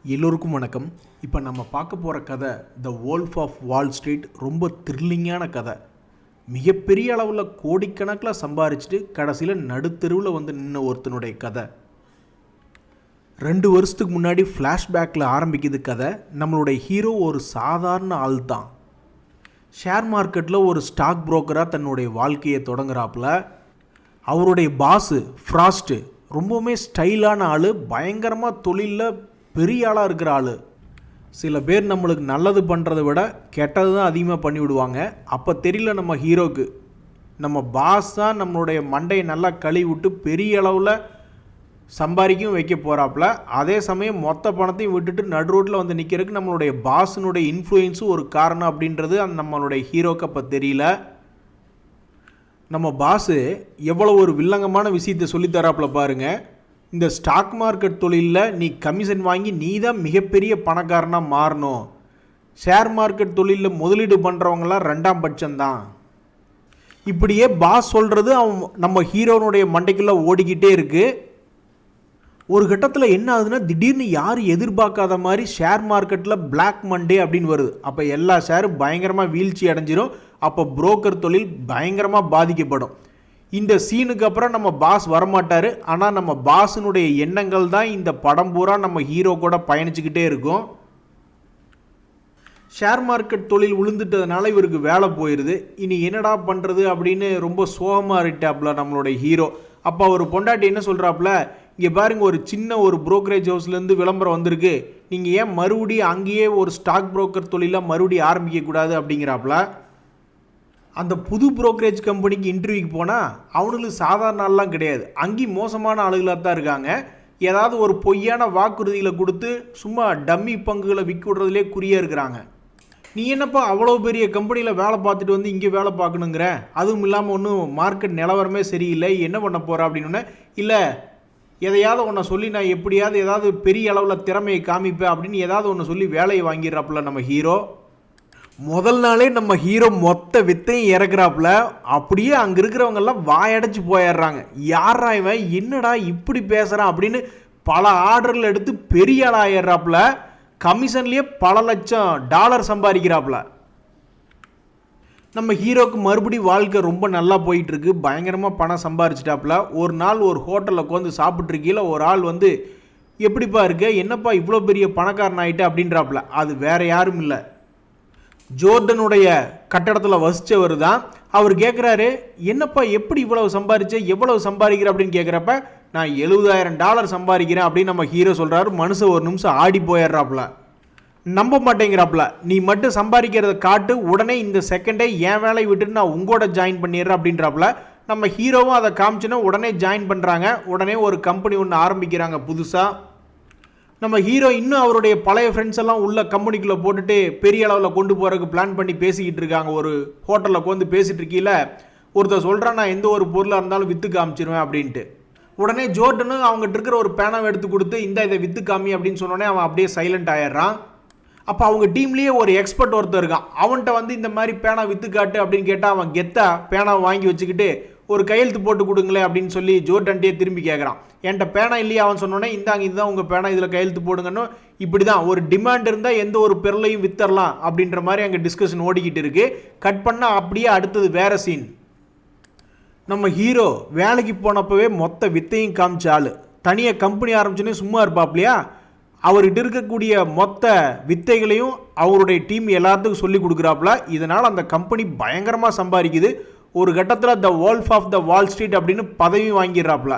எல்லோருக்கும் வணக்கம். இப்போ நம்ம பார்க்க போகிற கதை த வோல்ஃப் ஆஃப் வால் ஸ்ட்ரீட். ரொம்ப த்ரில்லிங்கான கதை. மிகப்பெரிய அளவில் கோடிக்கணக்கில் சம்பாரிச்சுட்டு கடைசியில் நடுத்தெருவில் வந்து நின்ன ஒருத்தனுடைய கதை. 2 வருஷத்துக்கு முன்னாடி ஃப்ளாஷ்பேக்கில் ஆரம்பிக்குது கதை. நம்மளுடைய ஹீரோ ஒரு சாதாரண ஆள் தான். ஷேர் மார்க்கெட்டில் ஒரு ஸ்டாக் புரோக்கராக தன்னுடைய வாழ்க்கையை தொடங்குறாப்புல. அவருடைய பாஸு ஃப்ராஸ்ட்டு ரொம்பவுமே ஸ்டைலான ஆள், பயங்கரமாக தொழிலில் பெரிய ஆளாக இருக்கிற ஆள். சில பேர் நம்மளுக்கு நல்லது பண்ணுறதை விட கெட்டது தான் அதிகமாக பண்ணிவிடுவாங்க. அப்போ தெரியல நம்ம ஹீரோக்கு, நம்ம பாஸ் தான் நம்மளுடைய மண்டையை நல்லா கழுவி விட்டு பெரிய அளவில் சம்பாதிக்கவும் வைக்க போகிறாப்புல. அதே சமயம் மொத்த பணத்தையும் விட்டுட்டு நடு ரோட்டில் வந்து நிற்கிறதுக்கு நம்மளுடைய பாஸினுடைய இன்ஃப்ளூயன்ஸும் ஒரு காரணம் அப்படின்றது அந்த நம்மளுடைய ஹீரோக்கு அப்போ தெரியல. நம்ம பாஸு எவ்வளோ ஒரு வில்லங்கமான விஷயத்தை சொல்லித்தராப்புல பாருங்கள். இந்த ஸ்டாக் மார்க்கெட் தொழிலில் நீ கமிஷன் வாங்கி நீ தான் மிகப்பெரிய பணக்காரனாக மாறணும். ஷேர் மார்க்கெட் தொழிலில் முதலீடு பண்ணுறவங்களாம் 2ஆம் பட்சம்தான். இப்படியே பாஸ் சொல்கிறது அவன் நம்ம ஹீரோனுடைய மண்டைக்குள்ளே ஓடிக்கிட்டே இருக்குது. ஒரு கட்டத்தில் என்ன ஆகுதுன்னா, திடீர்னு யாரும் எதிர்பார்க்காத மாதிரி ஷேர் மார்க்கெட்டில் பிளாக் மண்டே அப்படின்னு வருது. அப்போ எல்லா ஷேரும் பயங்கரமாக வீழ்ச்சி அடைஞ்சிரும். அப்போ புரோக்கர் தொழில் பயங்கரமாக பாதிக்கப்படும். இந்த சீனுக்கு அப்புறம் நம்ம பாஸ் வரமாட்டார். ஆனால் நம்ம பாஸினுடைய எண்ணங்கள் தான் இந்த படம் பூரா நம்ம ஹீரோ கூட பயணிச்சுக்கிட்டே இருக்கும். ஷேர் மார்க்கெட் தொழில் விழுந்துட்டதுனால இவருக்கு வேலை போயிடுது. இனி என்னடா பண்ணுறது அப்படின்னு ரொம்ப சோகமாக இருட்டாப்புல நம்மளுடைய ஹீரோ. அப்போ அவர் பொண்டாட்டி என்ன சொல்கிறாப்புல, இங்கே பாருங்க, ஒரு சின்ன ஒரு புரோக்கரேஜ் ஹவுஸ்லேருந்து விளம்பரம் வந்திருக்கு, நீங்கள் ஏன் மறுபடியும் அங்கேயே ஒரு ஸ்டாக் புரோக்கர் தொழிலாக மறுபடியும் ஆரம்பிக்கக்கூடாது அப்படிங்கிறாப்புல. அந்த புது புரோக்கரேஜ் கம்பெனிக்கு இன்டர்வியூக்கு போனால் அவனுங்களுக்கு சாதாரண ஆள்லாம் கிடையாது, அங்கேயும் மோசமான ஆளுகளாக தான் இருக்காங்க. ஏதாவது ஒரு பொய்யான வாக்குறுதிகளை கொடுத்து சும்மா டம்மி பங்குகளை விற்க விடுறதுலே குறியாக இருக்கிறாங்க. நீ என்னப்பா அவ்வளோ பெரிய கம்பெனியில் வேலை பார்த்துட்டு வந்து இங்கே வேலை பார்க்கணுங்கிற, அதுவும் இல்லாமல் ஒன்றும் மார்க்கெட் நிலவரமே சரியில்லை, என்ன பண்ண போகிற அப்படின்னு. இல்லை, எதையாவது ஒன்றை சொல்லி நான் எப்படியாவது ஏதாவது பெரிய அளவில் திறமையை காமிப்பேன் அப்படின்னு ஏதாவது ஒன்று சொல்லி வேலையை வாங்கிடுறாப்புல நம்ம ஹீரோ. முதல் நாளே நம்ம ஹீரோ மொத்த வித்தையும் இறக்குறாப்புல. அப்படியே அங்கே இருக்கிறவங்கெல்லாம் வாயடைச்சு போயிடுறாங்க. யாரா இவன், என்னடா இப்படி பேசுகிறான் அப்படின்னு பல ஆர்டர்கள் எடுத்து பெரிய ஆள் ஆயிடுறாப்புல. கமிஷன்லேயே பல லட்சம் டாலர் சம்பாதிக்கிறாப்புல. நம்ம ஹீரோக்கு மறுபடியும் வாழ்க்கை ரொம்ப நல்லா போயிட்டுருக்கு. பயங்கரமாக பணம் சம்பாரிச்சிட்டாப்புல. ஒரு நாள் ஒரு ஹோட்டலில் உட்காந்து சாப்பிட்ருக்கீல ஒரு ஆள் வந்து, எப்படிப்பா இருக்க, என்னப்பா இவ்வளோ பெரிய பணக்காரன் ஆகிட்ட அப்படின்றாப்புல. அது வேறு யாரும் இல்லை, ஜோர்டனுடைய கட்டடத்தில் வசித்தவர் தான். அவர் கேட்குறாரு, என்னப்பா எப்படி இவ்வளவு சம்பாதிச்ச, எவ்வளவு சம்பாதிக்கிற அப்படின்னு கேட்குறப்ப, நான் $70,000 சம்பாதிக்கிறேன் அப்படின்னு நம்ம ஹீரோ சொல்கிறாரு. மனுஷன் ஒரு நிமிஷம் ஆடி போயிடுறாப்புல, நம்ப மாட்டேங்கிறாப்புல. நீ மட்டும் சம்பாதிக்கிறத காட்டு, உடனே இந்த செகண்டே என் வேலையை விட்டுட்டு நான் உங்களோட ஜாயின் பண்ணிடுறேன் அப்படின்றாப்புல. நம்ம ஹீரோவும் அதை காமிச்சுன்னா உடனே ஜாயின் பண்ணுறாங்க. உடனே ஒரு கம்பெனி ஒன்று ஆரம்பிக்கிறாங்க புதுசாக. நம்ம ஹீரோ இன்னும் அவருடைய பழைய ஃப்ரெண்ட்ஸ் எல்லாம் உள்ள கம்பெனிக்குள்ளே போட்டுட்டு பெரிய அளவில் கொண்டு போகிறதுக்கு பிளான் பண்ணி பேசிக்கிட்டு இருக்காங்க. ஒரு ஹோட்டலில் உட்காந்து பேசிகிட்டு இருக்கீல ஒருத்தர் சொல்கிறான், நான் எந்த ஒரு பொருளாக இருந்தாலும் விற்று காமிச்சிருவேன் அப்படின்ட்டு. உடனே ஜோர்டனும் அவங்ககிட்ட இருக்கிற ஒரு பேனாவை எடுத்து கொடுத்து, இதை விற்று காமி அப்படின்னு சொன்னோடனே அவன் அப்படியே சைலண்ட் ஆயிடுறான். அப்போ அவங்க டீம்லேயே ஒரு எக்ஸ்பர்ட் ஒருத்தர் இருக்கான். அவன்கிட்ட வந்து இந்த மாதிரி பேனா விற்று காட்டு அப்படின்னு கேட்டால் அவன் கெத்தா பேனாவை வாங்கி வச்சுக்கிட்டு ஒரு கையெழுத்து போட்டு கொடுங்களேன் அப்படின்னு சொல்லி ஜோர்டன்ட்டே திரும்பி கேட்குறான். என்கிட்ட பேனா இல்லையா அவன் சொன்னோன்னே, இந்தாங்க இதுதான் உங்கள் பேனா, இதில் கையெழுத்து போடுங்கன்னு. இப்படி தான் ஒரு டிமாண்ட் இருந்தால் எந்த ஒரு பொருளையும் வித்தரலாம் அப்படின்ற மாதிரி அங்கே டிஸ்கஷன் ஓடிக்கிட்டு இருக்கு. கட் பண்ணால் அப்படியே அடுத்தது வேற சீன். நம்ம ஹீரோ வேலைக்கு போனப்பவே மொத்த வித்தையும் காமிச்ச ஆள் தனியாக கம்பெனி ஆரம்பிச்சுன்னே சும்மா இருப்பாப்லையா. அவர்கிட்ட இருக்கக்கூடிய மொத்த வித்தைகளையும் அவருடைய டீம் எல்லாத்துக்கும் சொல்லி கொடுக்குறாப்புல. இதனால் அந்த கம்பெனி பயங்கரமாக சம்பாதிக்குது. ஒரு கட்டத்தில் the wolf of the Wall Street அப்படின்னு பதவி வாங்கிடுறாப்புல.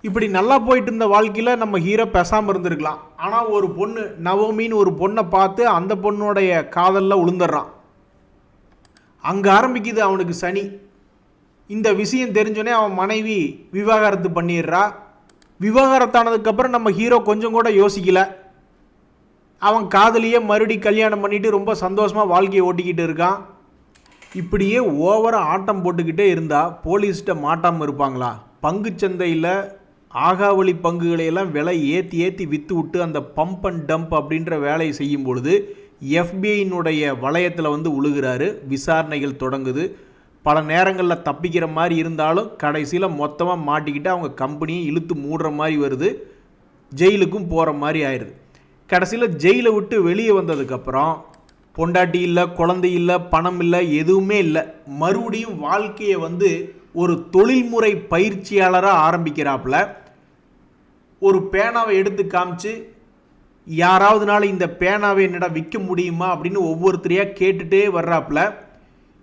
இப்படி நல்லா போயிட்டு இருந்த வாழ்க்கையில் நம்ம ஹீரோ பேசாமல் இருந்திருக்கலாம். ஆனால் ஒரு பொண்ணு நவோமின்னு ஒரு பொண்ணை பார்த்து அந்த பொண்ணுடைய காதலில் விழுந்துடுறான். அங்கே ஆரம்பிக்குது அவனுக்கு சனி. இந்த விஷயம் தெரிஞ்சோடனே அவன் மனைவி விவாகரத்து பண்ணிடுறா. விவாகரத்தானதுக்கப்புறம் நம்ம ஹீரோ கொஞ்சம் கூட யோசிக்கல. அவன் காதலியே மறுபடி கல்யாணம் பண்ணிட்டு ரொம்ப சந்தோஷமாக வாழ்க்கையை ஓட்டிக்கிட்டு இருக்கான். இப்படியே ஓவராக ஆட்டம் போட்டுக்கிட்டே இருந்தால் போலீஸ்கிட்ட மாட்டாமல் இருப்பாங்களா? பங்குச்சந்தையில் ஆகாவளி பங்குகளையெல்லாம் விலை ஏற்றி விற்று விட்டு அந்த பம்ப் அண்ட் டம்ப் அப்படின்ற வேலையை செய்யும் பொழுது எஃபிஐனுடைய வளையத்தில் வந்து உழுகிறாரு. விசாரணைகள் தொடங்குது. பல நேரங்களில் தப்பிக்கிற மாதிரி இருந்தாலும் கடைசியில் மொத்தமாக மாட்டிக்கிட்டு அவங்க கம்பெனியை இழுத்து மூடுற மாதிரி வருது. ஜெயிலுக்கும் போகிற மாதிரி ஆயிடுது. கடைசியில் ஜெயிலை விட்டு வெளியே வந்ததுக்கப்புறம் பொண்டாட்டி இல்லை, குழந்தை இல்லை, பணம் இல்லை, எதுவுமே இல்லை. மறுபடியும் வாழ்க்கையை வந்து ஒரு தொழில்முறை பயிற்சியாளராக ஆரம்பிக்கிறாப்புல. ஒரு பேனாவை எடுத்து காமிச்சு யாராவதுனால இந்த பேனாவை என்னடா விற்க முடியுமா அப்படின்னு ஒவ்வொருத்தரையாக கேட்டுகிட்டே வர்றாப்புல.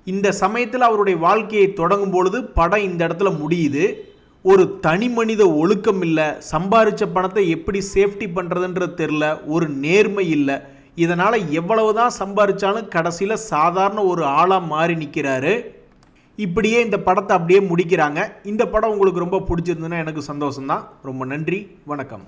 இந்த சமயத்தில் அவருடைய வாழ்க்கையை தொடங்கும் பொழுது படம் இந்த இடத்துல முடியுது. ஒரு தனி மனித ஒழுக்கம் இல்லை, சம்பாரித்த பணத்தை எப்படி சேஃப்டி பண்ணுறதுன்றது தெரில, ஒரு நேர்மை இல்லை. இதனால் எவ்வளவு தான் சம்பாதிச்சாலும் கடைசியில் சாதாரண ஒரு ஆளாக மாறி நிற்கிறாரு. இப்படியே இந்த படத்தை அப்படியே முடிக்கிறாங்க. இந்த படம் உங்களுக்கு ரொம்ப பிடிச்சிருந்ததுன்னா எனக்கு சந்தோஷம்தான். ரொம்ப நன்றி, வணக்கம்.